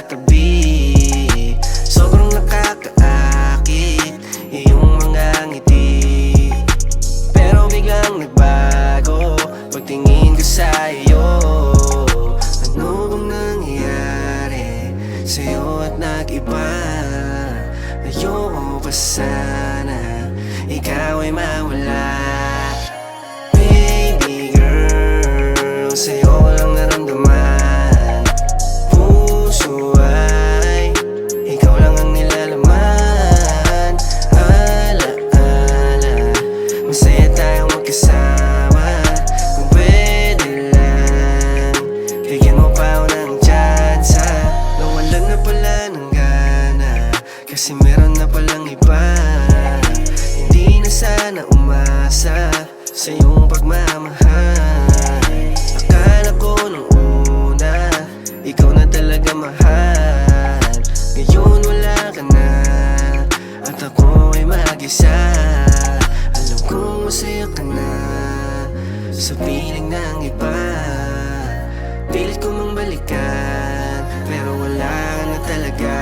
tabi. Sobrang nakakaakit iyong mga ngiti, pero biglang nagbago pagtingin ko sa iyo. Ano bang nangyayari sa'yo at nag-iba? Ayoko pa sana ikaw ay mawala. Baby girl, sa'yo ko lang naramdaman. Puso ay ikaw lang ang nilalaman. Alaala, masaya tayong magkasama. Kung pwede lang, bigyan mo pa ako ng tsansa. Nawalan na pala ng gana, kasi meron na palang iba. Hindi na sana umasa sa iyong pagmamahal. Akala ko nung una, ikaw na talaga mahal. Ngayon wala ka na, at ako ay mag-isa. Alam kong masaya ka na sa piling ng iba. Pilit ko mang balikan, pero wala ka na talaga.